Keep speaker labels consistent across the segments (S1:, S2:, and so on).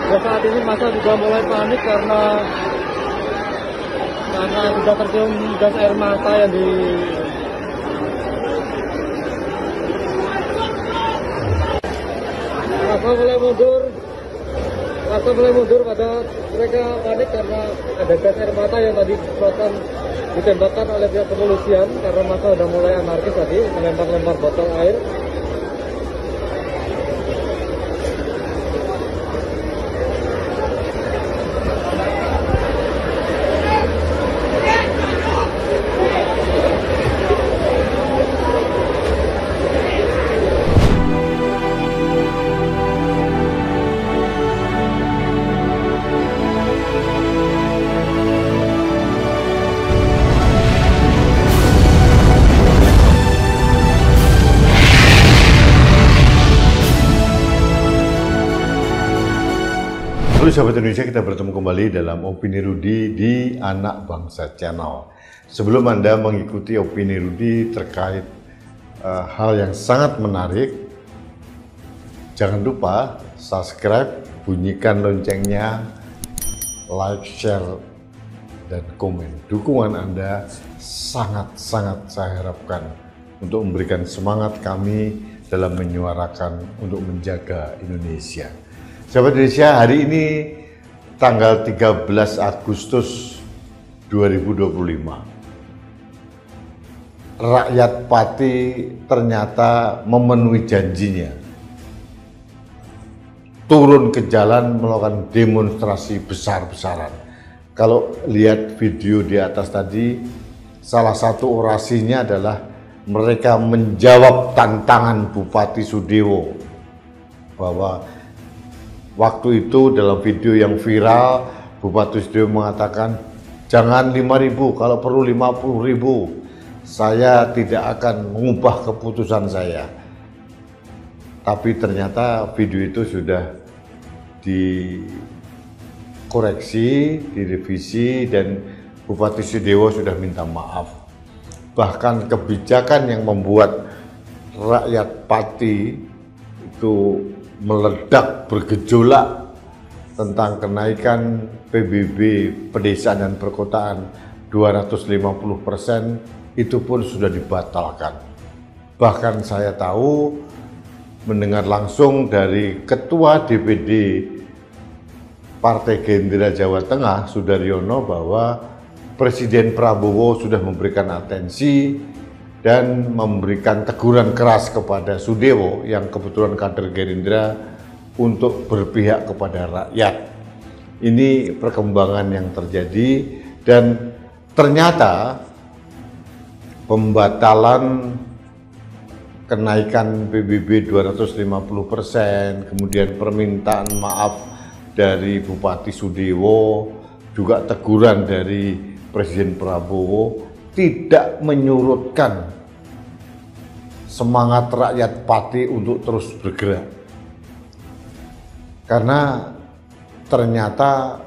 S1: Ya, saat ini masa juga mulai panik karena sudah tercium gas air mata yang di masa mulai mundur pada mereka panik karena ada gas air mata yang tadi ditembakkan oleh pihak kepolisian karena masa sudah mulai anarkis tadi melempar-lempar botol air.
S2: Halo sahabat Indonesia, kita bertemu kembali dalam Opini Rudi di Anak Bangsa Channel. Sebelum Anda mengikuti Opini Rudi terkait hal yang sangat menarik, jangan lupa subscribe, bunyikan loncengnya, like, share, dan komen. Dukungan Anda sangat-sangat saya harapkan untuk memberikan semangat kami dalam menyuarakan untuk menjaga Indonesia. Sahabat Indonesia, hari ini tanggal 13 Agustus 2025. Rakyat Pati ternyata memenuhi janjinya. Turun ke jalan melakukan demonstrasi besar-besaran. Kalau lihat video di atas tadi, salah satu orasinya adalah mereka menjawab tantangan Bupati Sudewo bahwa waktu itu dalam video yang viral, Bupati Sudewo mengatakan, jangan 5.000, kalau perlu 50.000. Saya tidak akan mengubah keputusan saya. Tapi ternyata video itu sudah dikoreksi, direvisi, dan Bupati Sudewo sudah minta maaf. Bahkan kebijakan yang membuat rakyat Pati itu meledak, bergejolak tentang kenaikan PBB pedesaan dan perkotaan 250%, itu pun sudah dibatalkan. Bahkan saya tahu, mendengar langsung dari Ketua DPD Partai Gerindra Jawa Tengah, Sudaryono, bahwa Presiden Prabowo sudah memberikan atensi dan memberikan teguran keras kepada Sudewo yang kebetulan kader Gerindra untuk berpihak kepada rakyat. Ini perkembangan yang terjadi, dan ternyata pembatalan kenaikan PBB 250%, kemudian permintaan maaf dari Bupati Sudewo, juga teguran dari Presiden Prabowo, tidak menyurutkan semangat rakyat Pati untuk terus bergerak. Karena ternyata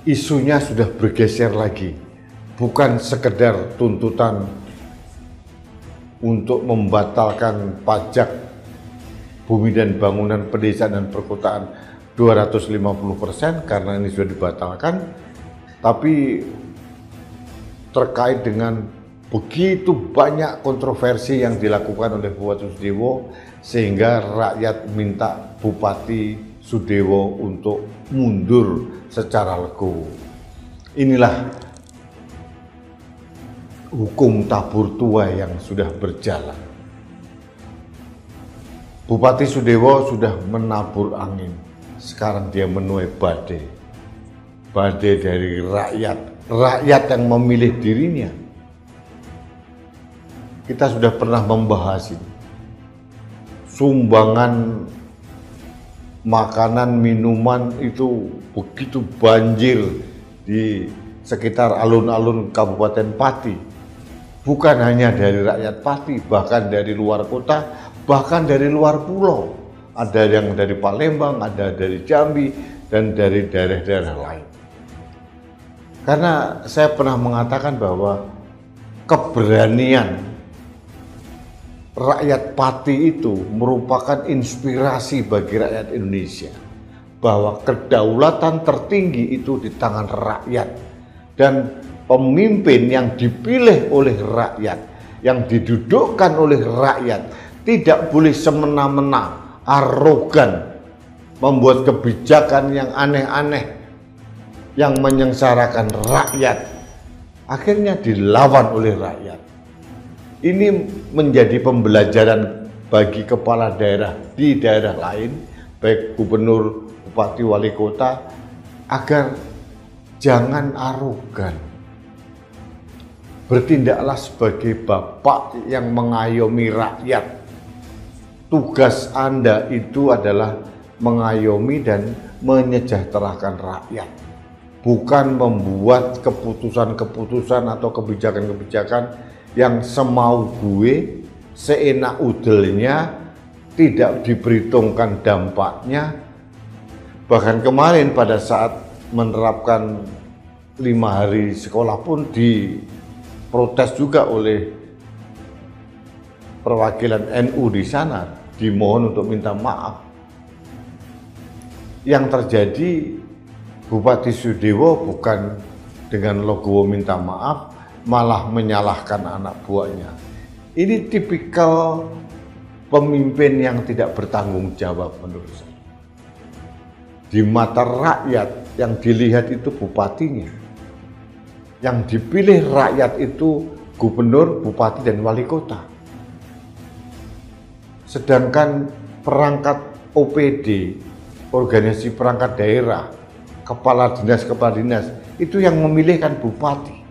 S2: isunya sudah bergeser lagi, bukan sekedar tuntutan untuk membatalkan pajak bumi dan bangunan pedesaan dan perkotaan 250% karena ini sudah dibatalkan, tapi terkait dengan begitu banyak kontroversi yang dilakukan oleh Bupati Sudewo, sehingga rakyat minta Bupati Sudewo untuk mundur secara legowo. Inilah hukum tabur tuai yang sudah berjalan. Bupati Sudewo sudah menabur angin, sekarang dia menuai badai. Badai dari rakyat yang memilih dirinya. Kita sudah pernah membahas ini. Sumbangan makanan, minuman itu begitu banjir di sekitar alun-alun Kabupaten Pati. Bukan hanya dari rakyat Pati, bahkan dari luar kota, bahkan dari luar pulau. Ada yang dari Palembang, ada dari Jambi, dan dari daerah-daerah lain. Karena saya pernah mengatakan bahwa keberanian rakyat Pati itu merupakan inspirasi bagi rakyat Indonesia. bahwa kedaulatan tertinggi itu di tangan rakyat, dan pemimpin yang dipilih oleh rakyat, yang didudukkan oleh rakyat, tidak boleh semena-mena, arogan, membuat kebijakan yang aneh-aneh, yang menyengsarakan rakyat, akhirnya dilawan oleh rakyat. Ini menjadi pembelajaran bagi kepala daerah di daerah lain, baik gubernur, bupati, wali kota, agar jangan arogan. Bertindaklah sebagai bapak yang mengayomi rakyat. Tugas Anda itu adalah mengayomi dan menyejahterakan rakyat, bukan membuat keputusan-keputusan atau kebijakan-kebijakan yang semau gue, seenak udelnya, tidak diperhitungkan dampaknya. Bahkan kemarin pada saat menerapkan 5 hari sekolah pun diprotes juga oleh perwakilan NU di sana, dimohon untuk minta maaf. Yang terjadi, Bupati Sudewo bukan dengan logo minta maaf, malah menyalahkan anak buahnya. Ini tipikal pemimpin yang tidak bertanggung jawab menurut saya. Di mata rakyat yang dilihat itu bupatinya, yang dipilih rakyat itu gubernur, bupati, dan wali kota. Sedangkan perangkat OPD, organisasi perangkat daerah, kepala dinas, itu yang memilihkan bupati.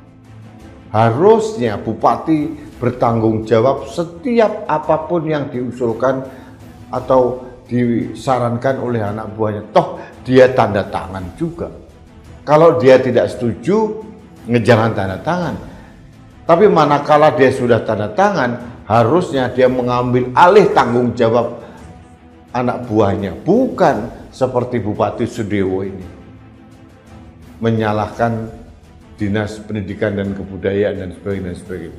S2: Harusnya bupati bertanggung jawab setiap apapun yang diusulkan atau disarankan oleh anak buahnya. Toh dia tanda tangan juga. Kalau dia tidak setuju, jangan tanda tangan. Tapi manakala dia sudah tanda tangan, harusnya dia mengambil alih tanggung jawab anak buahnya. Bukan seperti Bupati Sudewo ini, menyalahkan Dinas Pendidikan dan Kebudayaan dan sebagainya.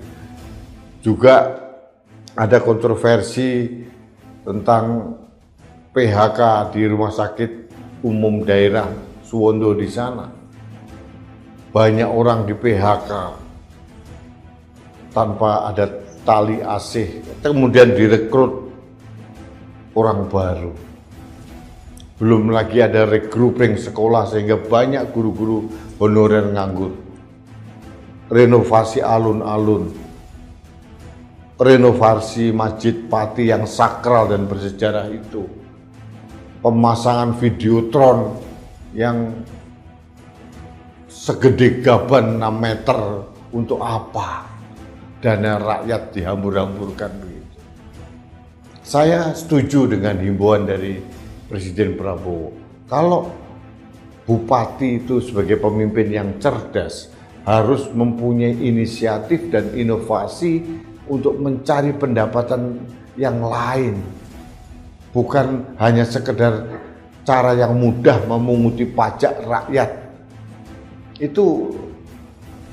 S2: Juga ada kontroversi tentang PHK di Rumah Sakit Umum Daerah Suwondo di sana. Banyak orang di PHK tanpa ada tali asih, kemudian direkrut orang baru. Belum lagi ada regrouping sekolah sehingga banyak guru-guru honorer nganggur. Renovasi alun-alun, renovasi Masjid Pati yang sakral dan bersejarah itu, pemasangan videotron yang segede gaban 6 meter, untuk apa? Dana rakyat dihambur-hamburkan begitu. Saya setuju dengan himbauan dari Presiden Prabowo. Kalau bupati itu sebagai pemimpin yang cerdas, harus mempunyai inisiatif dan inovasi untuk mencari pendapatan yang lain. Bukan hanya sekedar cara yang mudah memunguti pajak rakyat. Itu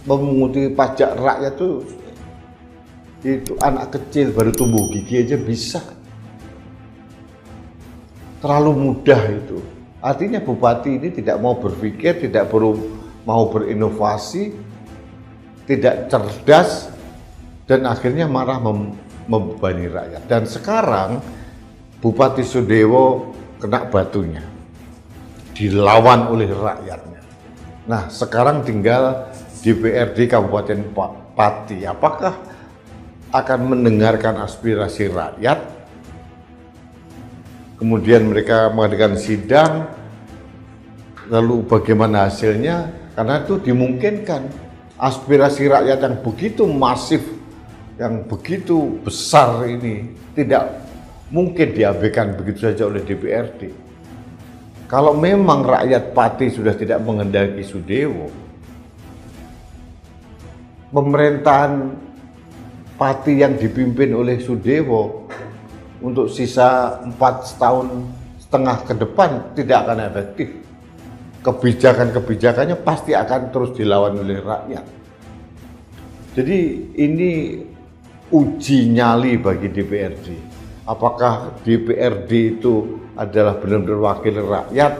S2: memunguti pajak rakyat itu anak kecil baru tumbuh gigi aja bisa. Terlalu mudah itu. Artinya bupati ini tidak mau berpikir, tidak perlu mau berinovasi, tidak cerdas, dan akhirnya marah membebani rakyat. Dan sekarang Bupati Sudewo kena batunya, dilawan oleh rakyatnya. Nah, sekarang tinggal DPRD Kabupaten Pati. Apakah akan mendengarkan aspirasi rakyat? Kemudian mereka mengadakan sidang, lalu bagaimana hasilnya? Karena itu dimungkinkan aspirasi rakyat yang begitu masif, yang begitu besar ini tidak mungkin diabaikan begitu saja oleh DPRD. Kalau memang rakyat Pati sudah tidak menghendaki Sudewo, pemerintahan Pati yang dipimpin oleh Sudewo untuk sisa 4,5 tahun ke depan tidak akan efektif. Kebijakan-kebijakannya pasti akan terus dilawan oleh rakyat. Jadi ini uji nyali bagi DPRD. Apakah DPRD itu adalah benar-benar wakil rakyat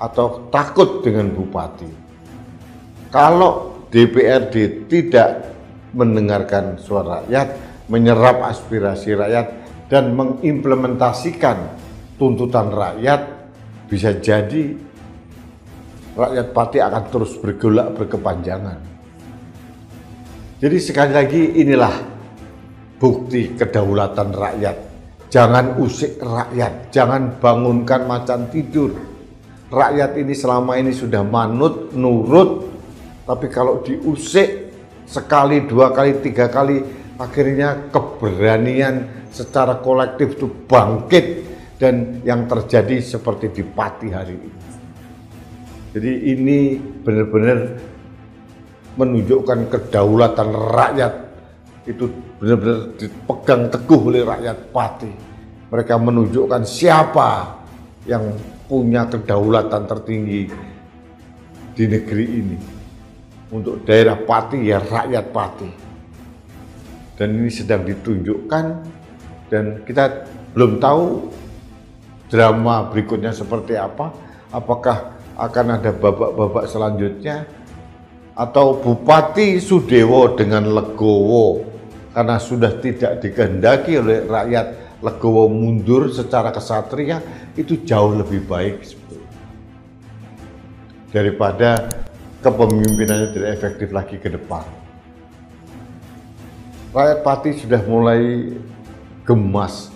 S2: atau takut dengan bupati. Kalau DPRD tidak mendengarkan suara rakyat, menyerap aspirasi rakyat, dan mengimplementasikan tuntutan rakyat, bisa jadi rakyat Pati akan terus bergolak berkepanjangan. Jadi sekali lagi inilah bukti kedaulatan rakyat. Jangan usik rakyat, jangan bangunkan macan tidur. Rakyat ini selama ini sudah manut, nurut, tapi kalau diusik sekali, dua kali, tiga kali, akhirnya keberanian secara kolektif itu bangkit, dan yang terjadi seperti di Pati hari ini. Jadi ini benar-benar menunjukkan kedaulatan rakyat, itu benar-benar dipegang teguh oleh rakyat Pati. Mereka menunjukkan siapa yang punya kedaulatan tertinggi di negeri ini. Untuk daerah Pati ya rakyat Pati. Dan ini sedang ditunjukkan, dan kita belum tahu drama berikutnya seperti apa. Apakah akan ada babak-babak selanjutnya, atau Bupati Sudewo dengan legowo karena sudah tidak dikehendaki oleh rakyat, legowo mundur secara kesatria, itu jauh lebih baik daripada kepemimpinannya tidak efektif lagi ke depan. Rakyat Pati sudah mulai gemas.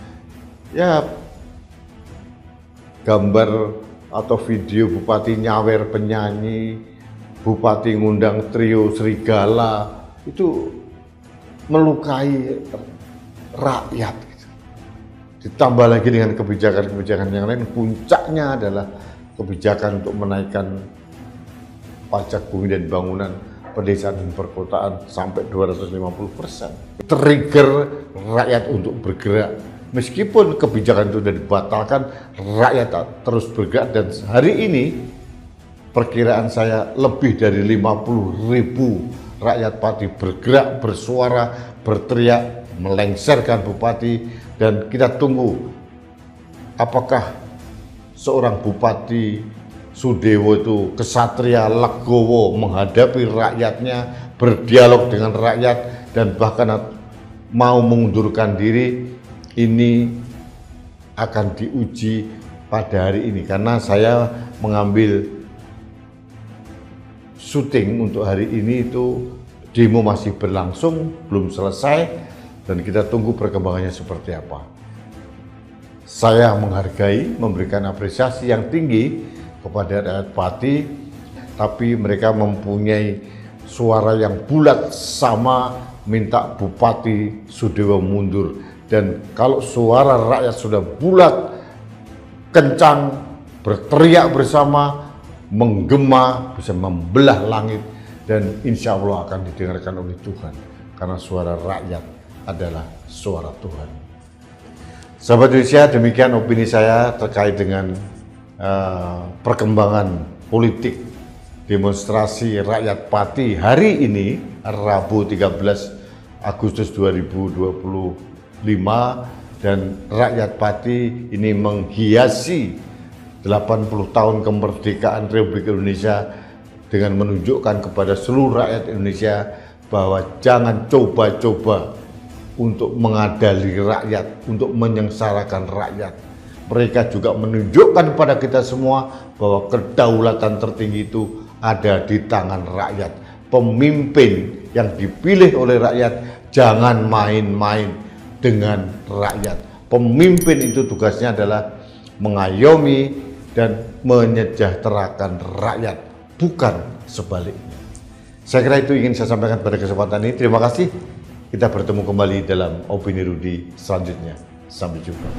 S2: Ya, gambar atau video Bupati nyawer penyanyi, Bupati ngundang trio serigala, itu melukai rakyat. Ditambah lagi dengan kebijakan-kebijakan yang lain, puncaknya adalah kebijakan untuk menaikkan pajak bumi dan bangunan, pedesaan dan perkotaan sampai 250%. Trigger rakyat untuk bergerak. Meskipun kebijakan itu sudah dibatalkan, rakyat terus bergerak, dan hari ini perkiraan saya lebih dari 50.000 rakyat Pati bergerak, bersuara, berteriak, melengsarkan Bupati, dan kita tunggu apakah seorang Bupati Sudewo itu kesatria, legowo, menghadapi rakyatnya, berdialog dengan rakyat, dan bahkan mau mengundurkan diri. Ini akan diuji pada hari ini, karena saya mengambil syuting untuk hari ini, itu demo masih berlangsung, belum selesai, dan kita tunggu perkembangannya seperti apa. Saya menghargai, memberikan apresiasi yang tinggi kepada rakyat Pati, tapi mereka mempunyai suara yang bulat sama minta Bupati Sudewo mundur. Dan kalau suara rakyat sudah bulat, kencang, berteriak bersama, menggema, bisa membelah langit, dan insya Allah akan didengarkan oleh Tuhan, karena suara rakyat adalah suara Tuhan. Sahabat Indonesia, demikian opini saya terkait dengan perkembangan politik demonstrasi rakyat Pati hari ini, Rabu 13 Agustus 2025, dan rakyat Pati ini menghiasi 80 tahun kemerdekaan Republik Indonesia dengan menunjukkan kepada seluruh rakyat Indonesia bahwa jangan coba-coba untuk mengadali rakyat, untuk menyengsarakan rakyat. Mereka juga menunjukkan kepada kita semua bahwa kedaulatan tertinggi itu ada di tangan rakyat. Pemimpin yang dipilih oleh rakyat jangan main-main dengan rakyat. Pemimpin itu tugasnya adalah mengayomi dan menyejahterakan rakyat, bukan sebaliknya. Saya kira itu ingin saya sampaikan pada kesempatan ini. Terima kasih. Kita bertemu kembali dalam Opini Rudi selanjutnya. Sampai jumpa.